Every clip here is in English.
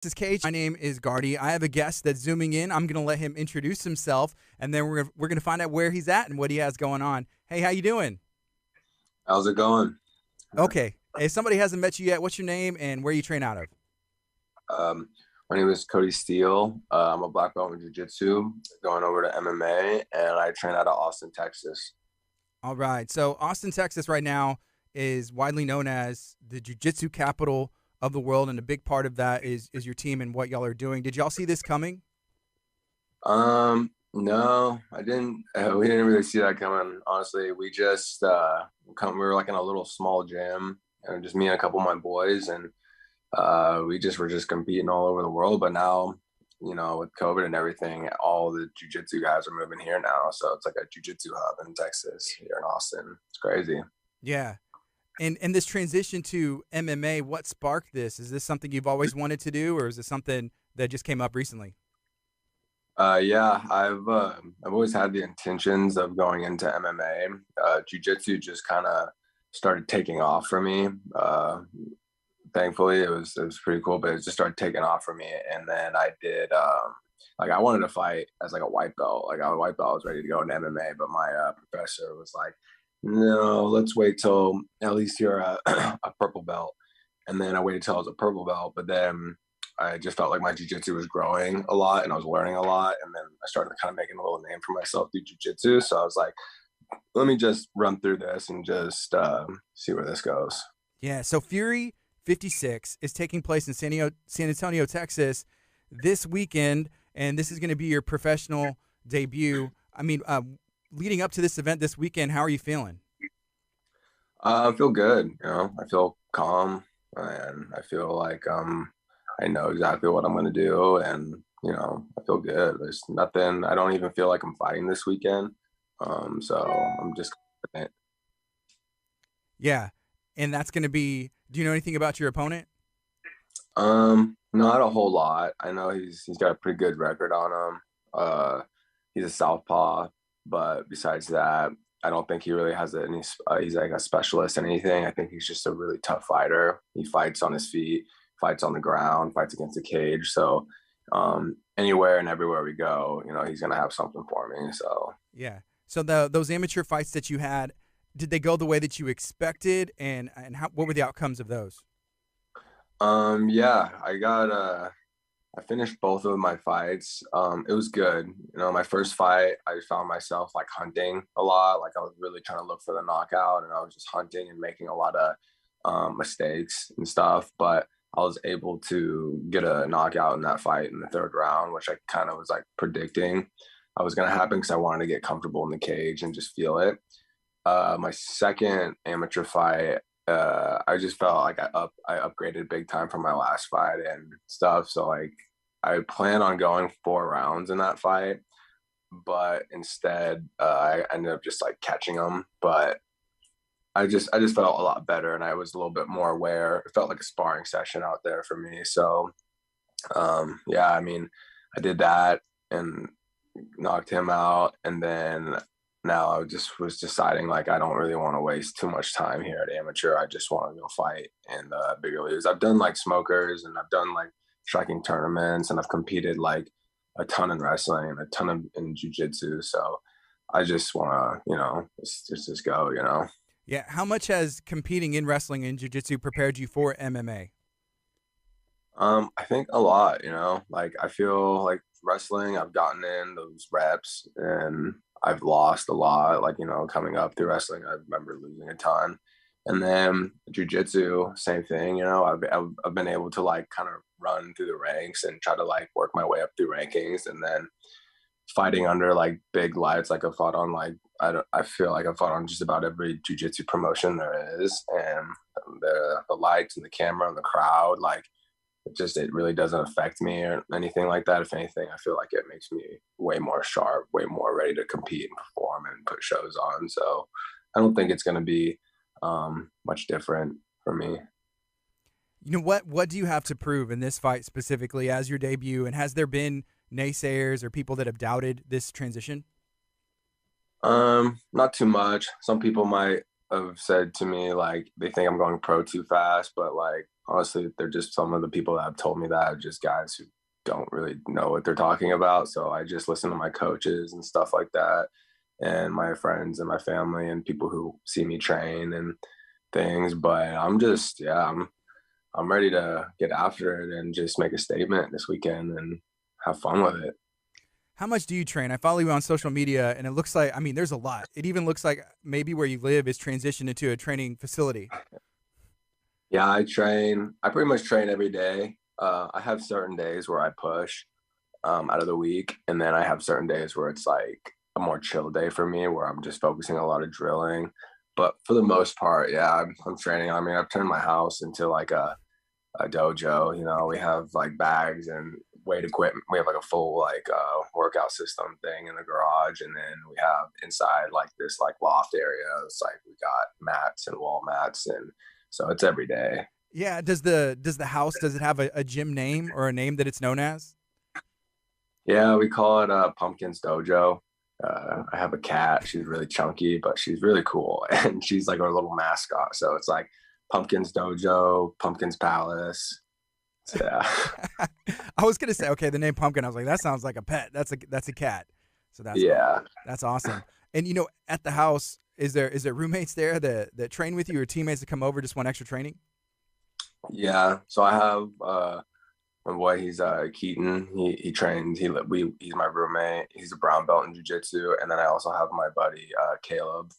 This is Cage. My name is Gardy. I have a guest that's zooming in. I'm going to let him introduce himself, and then we're gonna find out where he's at and what he has going on. Hey, how you doing? How's it going? Okay. Hey, somebody hasn't met you yet. What's your name and where you train out of? Um, my name is Kody Steele. I'm a black belt in Jiu-Jitsu, going over to MMA, and I train out of Austin, Texas. All right. So Austin, Texas, right now is widely known as the jiu-jitsu capital of the world, and a big part of that is your team and what y'all are doing. Did y'all see this coming? No, I didn't. We didn't really see that coming. Honestly, we just we were like in a little small gym, and just me and a couple of my boys, and we just were just competing all over the world. But now, with COVID and everything, all the jujitsu guys are moving here now. So it's like a jujitsu hub in Texas, here in Austin. It's crazy. Yeah. And this transition to MMA, what sparked this? Is this something you've always wanted to do, or is it something that just came up recently? Yeah, I've always had the intentions of going into MMA. Jiu-jitsu just kind of started taking off for me. Thankfully, it was pretty cool, but it just started taking off for me. And then I did like I wanted to fight as like a white belt. Like I was a white belt, I was ready to go into MMA, but my professor was like, "No, let's wait till at least you're a purple belt." And then I waited till I was a purple belt, but then I just felt like my jujitsu was growing a lot and I was learning a lot. And then I started kind of making a little name for myself through jujitsu. So I was like, let me just run through this and just see where this goes. Yeah. So Fury 56 is taking place in San Antonio, Texas this weekend, and this is going to be your professional debut. I mean, leading up to this event this weekend, how are you feeling? I feel good. I feel calm and I feel like I know exactly what I'm going to do. And, I feel good. There's nothing, I don't even feel like I'm fighting this weekend. So I'm just confident. Yeah. And that's going to be, do you know anything about your opponent? Not a whole lot. I know he's got a pretty good record on him. He's a southpaw, but besides that, I don't think he really has any. He's like a specialist in anything. I think he's just a really tough fighter. He fights on his feet, fights on the ground, fights against the cage. So, anywhere and everywhere we go, he's gonna have something for me. So, Yeah. So those amateur fights that you had, did they go the way that you expected, and what were the outcomes of those? yeah, I finished both of my fights. It was good. My first fight, I found myself like hunting a lot. Like I was really trying to look for the knockout, and I was just hunting and making a lot of mistakes and stuff. But I was able to get a knockout in that fight in the third round, which I kind of was like predicting I was going to happen because I wanted to get comfortable in the cage and just feel it. My second amateur fight, I just felt like I upgraded big time from my last fight and stuff. So like I plan on going 4 rounds in that fight, but instead I ended up just like catching them. But I just felt a lot better and I was a little bit more aware. It felt like a sparring session out there for me. So yeah, I mean, I did that and knocked him out, and then now I just was deciding like I don't really want to waste too much time here at amateur. I just want to go fight in the bigger leagues. I've done like smokers and I've done like striking tournaments and I've competed like a ton in wrestling and a ton in jujitsu. So I just want to, just go. Yeah. How much has competing in wrestling and jiu-jitsu prepared you for MMA? I think a lot, like I feel like wrestling, I've gotten in those reps and I've lost a lot. Like, coming up through wrestling, I remember losing a ton. And then jujitsu, same thing, I've been able to like kind of run through the ranks and try to like work my way up through rankings. And then fighting under like big lights, like I fought on like, I feel like I fought on just about every jujitsu promotion there is. And the lights and the camera and the crowd, like, it really doesn't affect me or anything like that. If anything, I feel like it makes me way more sharp, way more ready to compete and perform and put shows on. So I don't think it's going to be much different for me. You know what do you have to prove in this fight specifically as your debut? And has there been naysayers or people that have doubted this transition? Not too much. Some people might have said to me like they think I'm going pro too fast, but like honestly, they're just some of the people that have told me that are just guys who don't really know what they're talking about. So I just listen to my coaches and stuff like that, and my friends and my family and people who see me train and things. But I'm ready to get after it and just make a statement this weekend and have fun with it. How much do you train? I follow you on social media, and it looks like, I mean, there's a lot. It even looks like maybe where you live is transitioned into a training facility. Yeah, I train. I pretty much train every day. I have certain days where I push out of the week, and then I have certain days where it's like a more chill day for me, where I'm just focusing a lot of drilling. But for the most part, yeah, I'm training. I mean, I've turned my house into like a dojo. You know, we have like bags and weight equipment. We have like a full like workout system thing in the garage, and then we have inside like this like loft area. It's like we got mats and wall mats, and so it's every day. Yeah. Does the house, does it have a gym name or a name that it's known as? Yeah, we call it Pumpkin's Dojo. I have a cat. She's really chunky, but she's really cool, and she's like our little mascot. So it's like Pumpkin's Dojo, Pumpkin's Palace. So, yeah. I was gonna say, okay, the name Pumpkin. I was like, that sounds like a pet. That's a cat. So Yeah. that's awesome. And at the house, is there roommates there that train with you or teammates that come over just want extra training? Yeah. So I have my boy, he's Keaton. He trains. He's my roommate. He's a brown belt in jiu-jitsu. And then I also have my buddy Caleb.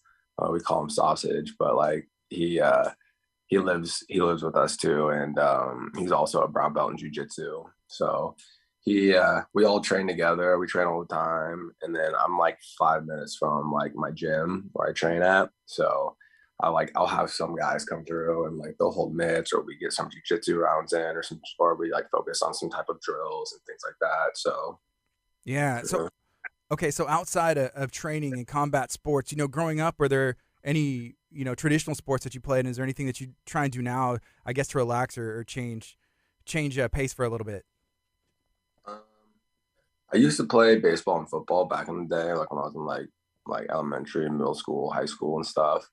We call him Sausage, but like he lives with us too, and he's also a brown belt in jiu-jitsu. So we all train together. We train all the time, and then I'm like 5 minutes from like my gym where I train at. So I'll have some guys come through and like they'll hold mitts, or we get some jiu-jitsu rounds in, or we like focus on some type of drills and things like that. So Yeah. So uh, okay, so outside of training and combat sports, growing up, were there any traditional sports that you played? And is there anything that you try and do now, I guess, to relax or change pace for a little bit? um, I used to play baseball and football back in the day, like when I was in like elementary, middle school, high school, and stuff.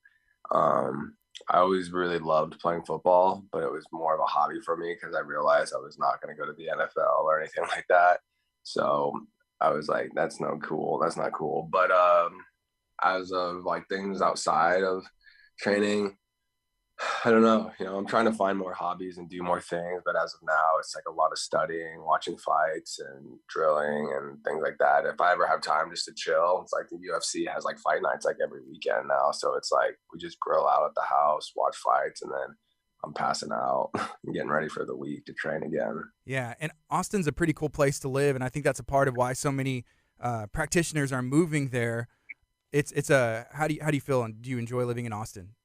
Um, I always really loved playing football, but it was more of a hobby for me because I realized I was not going to go to the NFL or anything like that. So I was like, that's no cool. That's not cool. But as of like things outside of training, I don't know. I'm trying to find more hobbies and do more things, but as of now, it's like a lot of studying, watching fights, and drilling and things like that. If I ever have time just to chill, it's like the UFC has like fight nights like every weekend now. So it's like we just grill out at the house, watch fights, and then I'm passing out and getting ready for the week to train again. Yeah, and Austin's a pretty cool place to live, and I think that's a part of why so many practitioners are moving there. It's a how do you feel, and do you enjoy living in Austin?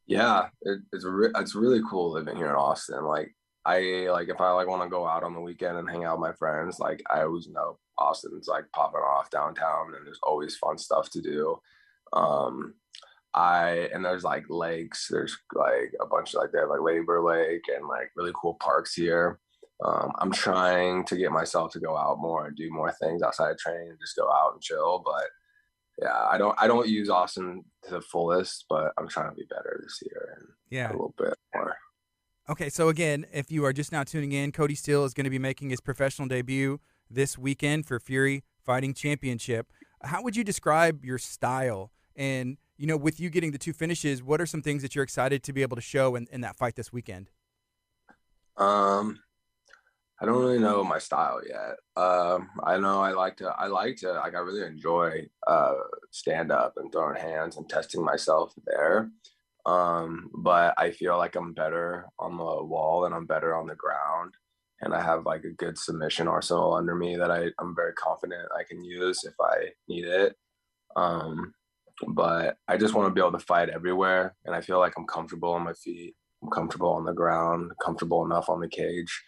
Yeah, it's really cool living here in Austin. Like I like if I like want to go out on the weekend and hang out with my friends, like I always know Austin's like popping off downtown and there's always fun stuff to do. Um I and there's like lakes, there's like a bunch of like they have like Labor Lake and like really cool parks here. I'm trying to get myself to go out more and do more things outside of training and just go out and chill, but yeah, I don't use Austin to the fullest, but I'm trying to be better this year and a Yeah. little bit more. Okay, so again, if you are just now tuning in, Cody Steele is going to be making his professional debut this weekend for Fury Fighting Championship. How would you describe your style? And, with you getting the two finishes, what are some things that you're excited to be able to show in that fight this weekend? Um, I don't really know my style yet. I know I really enjoy stand up and throwing hands and testing myself there. But I feel like I'm better on the wall than I'm better on the ground. And I have like a good submission arsenal under me that I'm very confident I can use if I need it. Um, but I just want to be able to fight everywhere. And I feel like I'm comfortable on my feet. I'm comfortable on the ground, comfortable enough on the cage.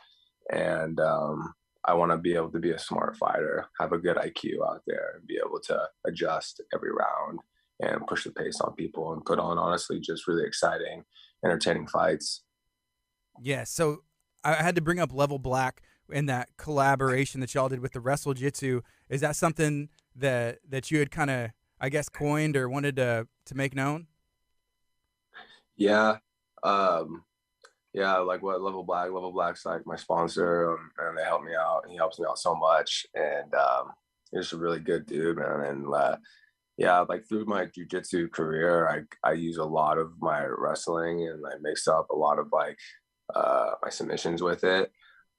And I want to be able to be a smart fighter, have a good IQ out there, and be able to adjust every round and push the pace on people and put on honestly just really exciting, entertaining fights. Yeah, so I had to bring up Level Black in that collaboration that y'all did with the Wrestle Jitsu. Is that something that you had kind of, I guess, coined or wanted to make known? Yeah. Um, yeah, like what Level Black's like my sponsor, and they help me out. He helps me out so much, and he's a really good dude, man. And yeah, like through my jujitsu career, I use a lot of my wrestling, and I mix up a lot of like my submissions with it.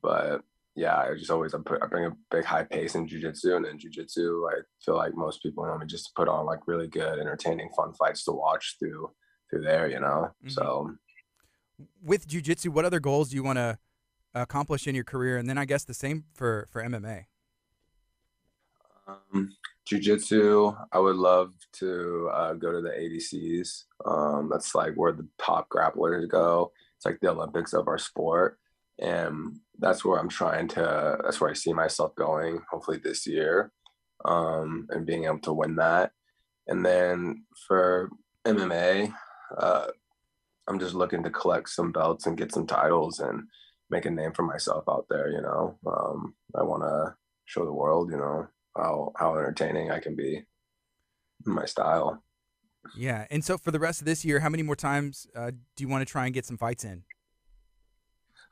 But yeah, I just always I bring a big high pace in jujitsu, and in jujitsu, I feel like most people know me just to put on like really good, entertaining, fun fights to watch through there, you know. Hmm. So With jujitsu, what other goals do you want to accomplish in your career? And then I guess the same for MMA. um, jujitsu, I would love to go to the ADCs. That's like where the top grapplers go. It's like the Olympics of our sport, and that's where I'm trying to. That's where I see myself going. Hopefully this year, and being able to win that. And then for MMA, uh, I'm just looking to collect some belts and get some titles and make a name for myself out there. You know, I want to show the world, you know, how entertaining I can be in my style. Yeah. And so for the rest of this year, how many more times do you want to try and get some fights in?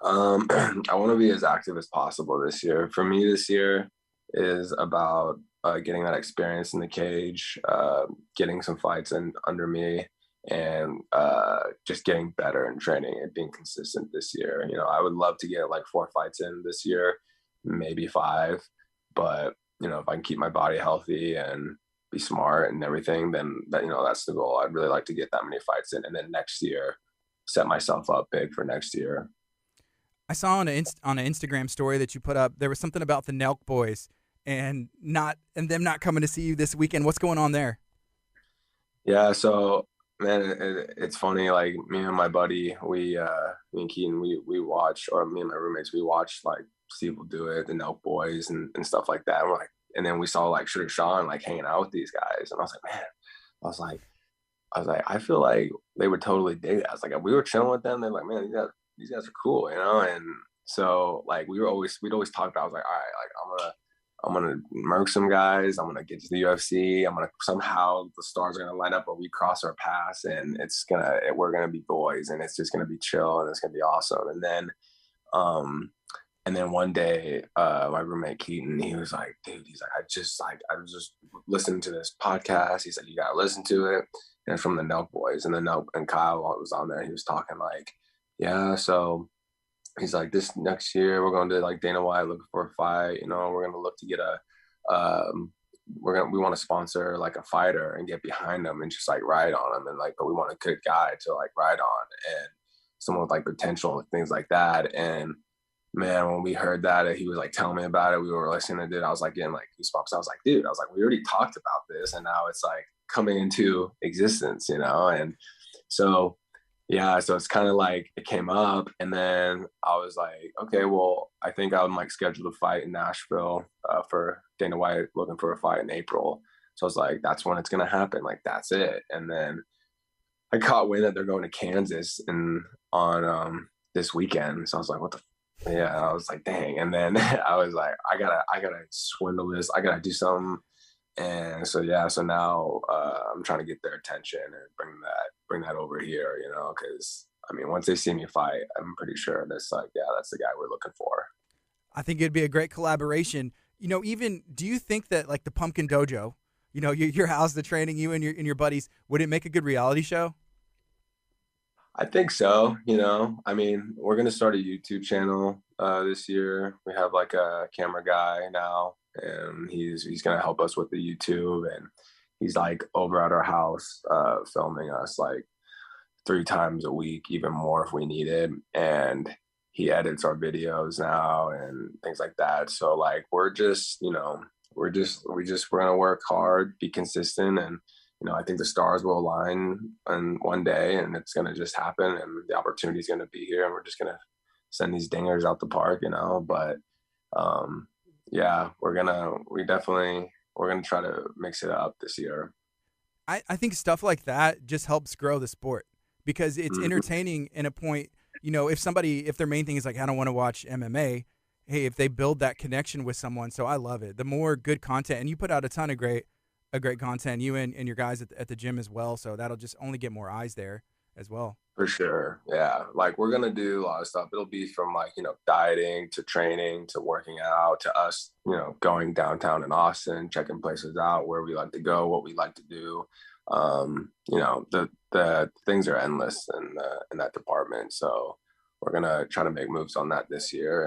I want to be as active as possible this year. For me, this year is about getting that experience in the cage, getting some fights in under me, and just getting better in training and being consistent this year. You know, I would love to get like 4 fights in this year, maybe 5, but you know, if I can keep my body healthy and be smart and everything, then that, you know, that's the goal. I'd really like to get that many fights in, and then next year set myself up big for next year. I saw on on an Instagram story that you put up, there was something about the Nelk boys and them not coming to see you this weekend. What's going on there? Yeah, so man, it's funny. Like me and my buddy, me and Keaton, we watch, or me and my roommates, we watched like Steve will do it, the Nelk Boys, and stuff like that. And we're like, and then we saw like Sugar Sean like hanging out with these guys, and I was like, man, I was like, I feel like they would totally dig that. I was like, we were chilling with them. They're like, man, these guys are cool, you know. And so like we'd always talk about. I was like, all right, like I'm gonna murk some guys. I'm gonna get to the UFC. I'm gonna somehow the stars are gonna line up where we cross our paths, and we're gonna be boys, and it's just gonna be chill, and it's gonna be awesome. Um, and then one day, my roommate Keaton, he was like, dude, he's like, I was just listening to this podcast. He said, you gotta listen to it. And it's from the Nelk Boys, and the Nelk and Kyle was on there. He was talking like, yeah, so he's like, this next year we're going to like Dana White looking for a fight. You know, we're going to look to get um, we want to sponsor like a fighter and get behind them and just like ride on them, and like, but we want a good guy to like ride on and someone with like potential and things like that. And man, when we heard that, he was like telling me about it. We were listening to it. I was like getting like goosebumps. I was like, dude, I was like, we already talked about this, and now it's like coming into existence, you know? And so yeah, so it's kind of like it came up, and then I was like, okay, well, I think I'm like scheduled to fight in Nashville for Dana White, looking for a fight in April. So I was like, that's when it's gonna happen. Like that's it. And then I caught wind that they're going to Kansas and on this weekend. So I was like, what the? Yeah, I was like, dang. And then I was like, I gotta swindle this. I gotta do something. And so yeah, so now I'm trying to get their attention and bring that over here, you know, because I mean, once they see me fight, I'm pretty sure that's like, yeah, that's the guy we're looking for. I think it'd be a great collaboration. You know, even do you think that like the Pumpkin Dojo, you know, your house, the training, you and your buddies, would it make a good reality show? I think so. You know, I mean, we're gonna start a YouTube channel this year. We have like a camera guy now, and he's gonna help us with the YouTube, and he's like over at our house filming us like 3 times a week, even more if we need it. And he edits our videos now and things like that. So like we're just, you know, we're gonna work hard, be consistent, and you know, I think the stars will align on one day, and it's gonna just happen, and the opportunity is gonna be here, and we're just gonna send these dingers out the park, you know. But um, yeah, we're gonna try to mix it up this year. I think stuff like that just helps grow the sport because it's Mm-hmm. entertaining in a point. You know, if their main thing is like, I don't want to watch MMA, hey, if they build that connection with someone, so I love it. The more good content, and you put out a ton of great content, you and your guys at the gym as well, so that'll just only get more eyes there. as well. For sure. Yeah. Like we're gonna do a lot of stuff. It'll be from like, dieting to training to working out to us, going downtown in Austin, checking places out where we like to go, what we like to do. The things are endless in that department. So we're gonna try to make moves on that this year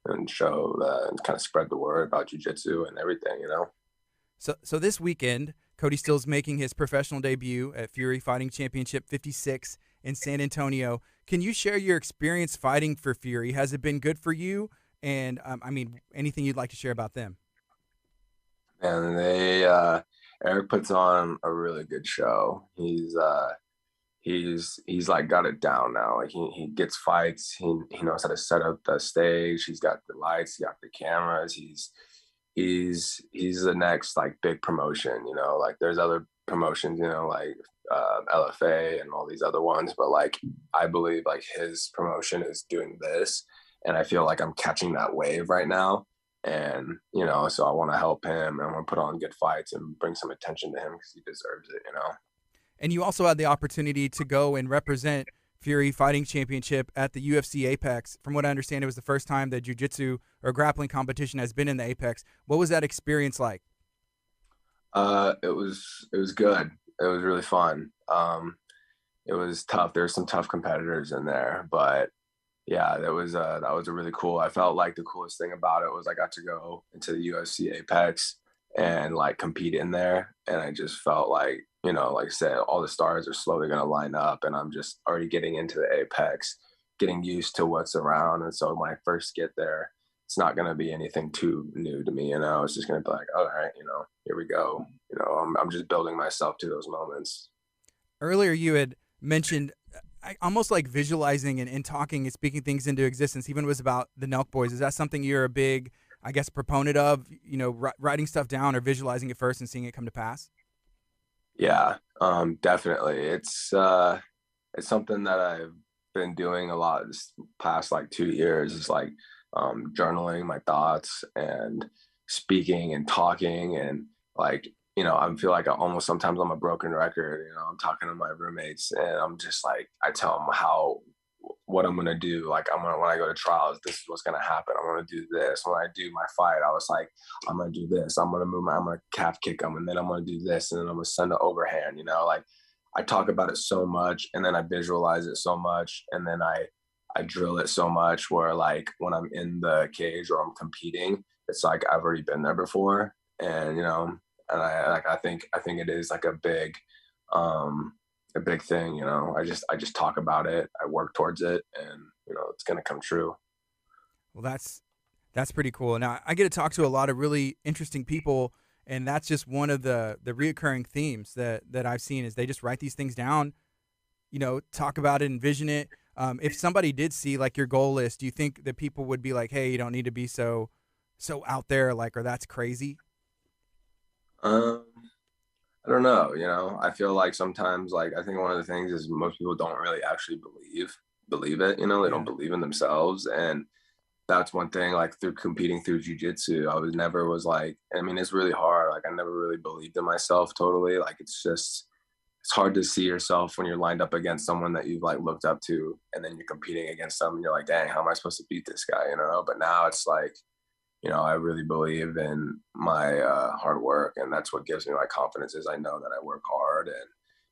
and show and kind of spread the word about jujitsu and everything. So this weekend, Kody Steele's making his professional debut at Fury Fighting Championship 56 in San Antonio. Can you share your experience fighting for Fury? Has it been good for you? And anything you'd like to share about them? And Eric puts on a really good show. He's like got it down now. Like he gets fights. He knows how to set up the stage. He's got the lights. He got the cameras. He's the next like big promotion. Like there's other promotions. Like LFA and all these other ones. But like I believe like his promotion is doing this, and I feel like I'm catching that wave right now. And so I want to help him, and I want to put on good fights and bring some attention to him because he deserves it. And you also had the opportunity to go and represent Fury Fighting Championship at the UFC Apex. From what I understand, it was the first time that jiu-jitsu or grappling competition has been in the Apex. What was that experience like? It was good. It was really fun. It was tough. There's some tough competitors in there, but yeah, that was a really cool. I felt like the coolest thing about it was I got to go into the UFC Apex and like compete in there, and I just felt like like I said, all the stars are slowly going to line up, and I'm just already getting into the Apex, getting used to what's around, and so when I first get there, it's not going to be anything too new to me. It's just going to be like, all right, here we go. I'm just building myself to those moments. Earlier, you had mentioned almost like visualizing and talking and speaking things into existence, even was about the Nelk Boys. Is that something you're a big, I guess, proponent of, writing stuff down or visualizing it first and seeing it come to pass? Yeah, definitely. It's something that I've been doing a lot this past like 2 years. Is like journaling my thoughts and speaking and talking and like I feel like almost sometimes I'm a broken record. I'm talking to my roommates and I'm just like I tell them what I'm gonna do. Like when I go to trials, this is what's gonna happen. I'm gonna do this. When I do my fight, I was like, I'm gonna do this. I'm gonna calf kick them, and then I'm gonna do this, and then I'm gonna send an overhand. Like I talk about it so much, and then I visualize it so much, and then I drill it so much where like when I'm in the cage or I'm competing, it's like I've already been there before, and and I think it is like a big thing. I just talk about it, I work towards it, and it's gonna come true. Well, that's pretty cool. Now I get to talk to a lot of really interesting people, and that's just one of the reoccurring themes that I've seen is they just write these things down, talk about it, envision it. If somebody did see like your goal list, do you think that people would be like, "Hey, you don't need to be so out there," like, or that's crazy? um I don't know. I feel like sometimes, like, I think one of the things is most people don't really actually believe it. They don't Yeah. believe in themselves, and that's one thing. Like through competing through jujitsu, I was never was like. I mean, it's really hard. Like I never really believed in myself totally. Like it's hard to see yourself when you're lined up against someone that you've like looked up to, and then you're competing against them, and you're like, dang, how am I supposed to beat this guy? But now it's like I really believe in my hard work, and that's what gives me my confidence. Is I know that I work hard, and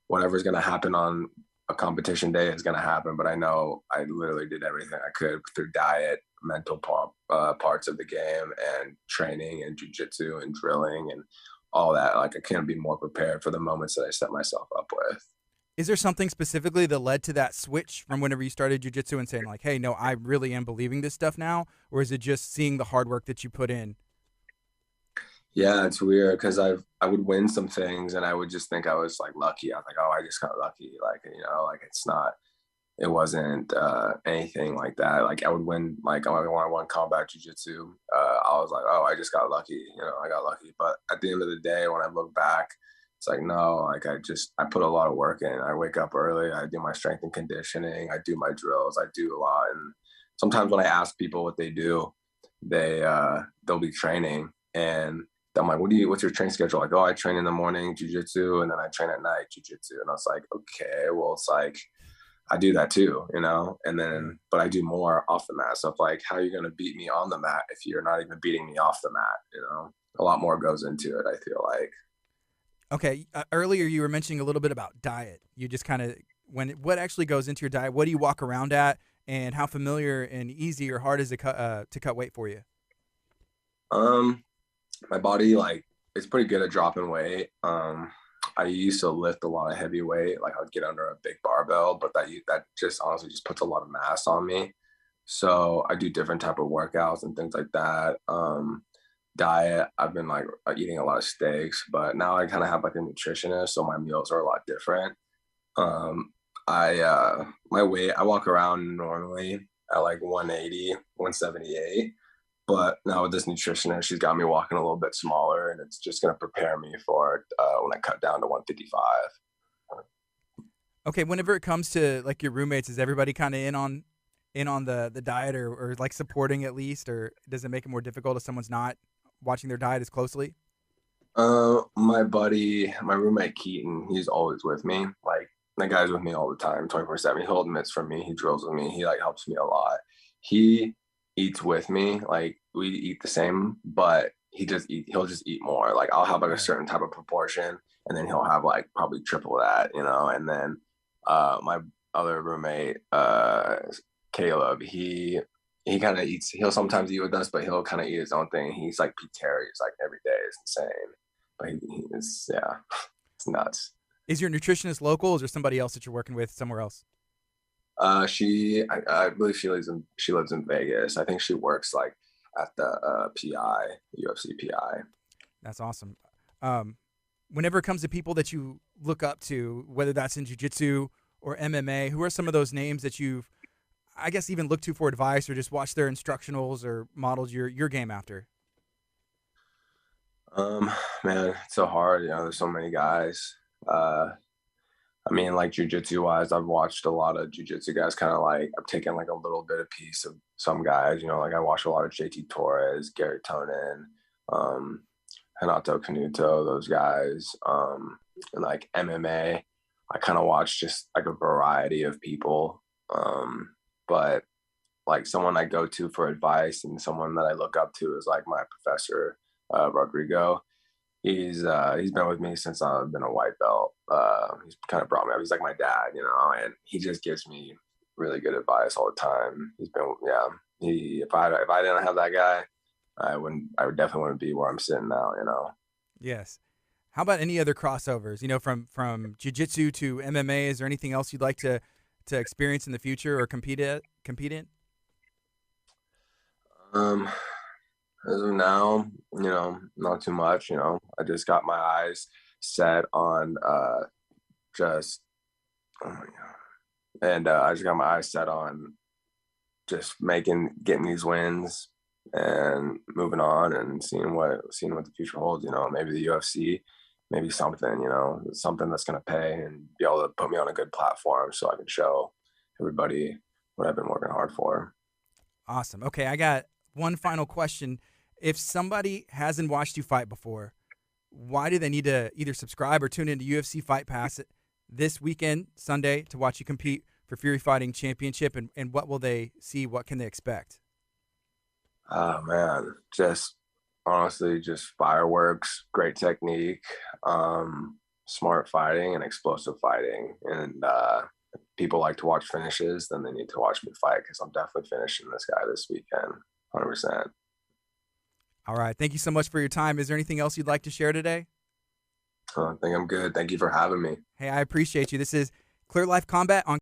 whatever's going to happen on a competition day is going to happen. But I know I literally did everything I could through diet, mental parts of the game, and training, and jujitsu, and drilling, and all that. Like I can't be more prepared for the moments that I set myself up with. Is there something specifically that led to that switch from whenever you started jujitsu and saying like, "Hey, no, I really am believing this stuff now," or is it just seeing the hard work that you put in? Yeah, it's weird because I would win some things and I would just think I was like lucky. I was like, oh, I just got lucky. Like like it's not. It wasn't anything like that. Like I would win. Like when I won combat jujitsu, I was like, oh, I just got lucky. I got lucky. But at the end of the day, when I look back, it's like no. Like I put a lot of work in. I wake up early. I do my strength and conditioning. I do my drills. I do a lot. And sometimes when I ask people what they do, they'll be training and I'm like, what's your training schedule? Like, oh, I train in the morning, jujitsu, and then I train at night, jujitsu. And I was like, okay, well, it's like I do that too, you know, and Yeah. then, but I do more off the mat. So, if like, how are you going to beat me on the mat if you're not even beating me off the mat? You know, a lot more goes into it, I feel like. Okay. Earlier, you were mentioning a little bit about diet. You just kind of what actually goes into your diet? What do you walk around at, and how familiar and easy or hard is it to cut weight for you? Um, my body, like, it's pretty good at dropping weight. I used to lift a lot of heavy weight, like I'd get under a big barbell, but that just honestly just puts a lot of mass on me. So I do different type of workouts and things like that. Diet, I've been like eating a lot of steaks, but now I kind of have like a nutritionist, so my meals are a lot different. Um, I my weight, I walk around normally at like 180, 178. But now with this nutritionist, she's got me walking a little bit smaller, and it's just going to prepare me for when I cut down to 155. Okay. Whenever it comes to like your roommates, is everybody kind of in on the diet or like supporting at least, or does it make it more difficult if someone's not watching their diet as closely? My buddy, my roommate Keaton, he's always with me. Like that guy's with me all the time, 24/7. He holds mitts for me. He drills with me. He like helps me a lot. He eats with me. Like we eat the same, but he'll just eat more. Like I'll have like a Yeah. certain type of proportion, and then he'll have like probably triple that, you know. And then my other roommate, Caleb, he kind of eats. He'll sometimes eat with us, but he'll kind of eat his own thing. He's like Pete Terry's like every day. It's insane, but he is, yeah, it's nuts. Is your nutritionist local? Or is there somebody else that you're working with somewhere else? I believe she lives in Vegas. I think she works like at the PI UFC PI. That's awesome. Um, Whenever it comes to people that you look up to, whether that's in jiu-jitsu or MMA, who are some of those names that you've, I guess, even looked to for advice or just watched their instructionals or modeled your game after? Um, Man, it's so hard. You know, there's so many guys. Uh, I mean, like jujitsu wise, I've watched a lot of jujitsu guys. Kind of like I've taken like a little bit of piece of some guys. You know, like I watched a lot of JT Torres, Gary Tonin, um, Renato Canuto, those guys. And like MMA, I kind of watch just like a variety of people. But like someone I go to for advice and someone that I look up to is like my professor, Rodrigo. He's been with me since I've been a white belt. He's kind of brought me up. He's like my dad, you know, and he just gives me really good advice all the time. He's been, yeah. He if I didn't have that guy, I would definitely wouldn't be where I'm sitting now, you know. Yes. How about any other crossovers? You know, from jiu-jitsu to MMA, is there anything else you'd like to experience in the future or compete in? Um, as of now, you know, not too much. You know, I just got my eyes set on just oh my god, and I just got my eyes set on just getting these wins and moving on and seeing what the future holds. You know, maybe the UFC, maybe something. You know, something that's gonna pay and be able to put me on a good platform so I can show everybody what I've been working hard for. Awesome. Okay, I got one final question. If somebody hasn't watched you fight before, why do they need to either subscribe or tune into UFC Fight Pass this weekend, Sunday, to watch you compete for Fury Fighting Championship? And what will they see? What can they expect? Oh man, just honestly, just fireworks, great technique, smart fighting, and explosive fighting. And if people like to watch finishes, then they need to watch me fight because I'm definitely finishing this guy this weekend, 100%. All right. Thank you so much for your time. Is there anything else you'd like to share today? I think I'm good. Thank you for having me. Hey, I appreciate you. This is Clear Life Combat on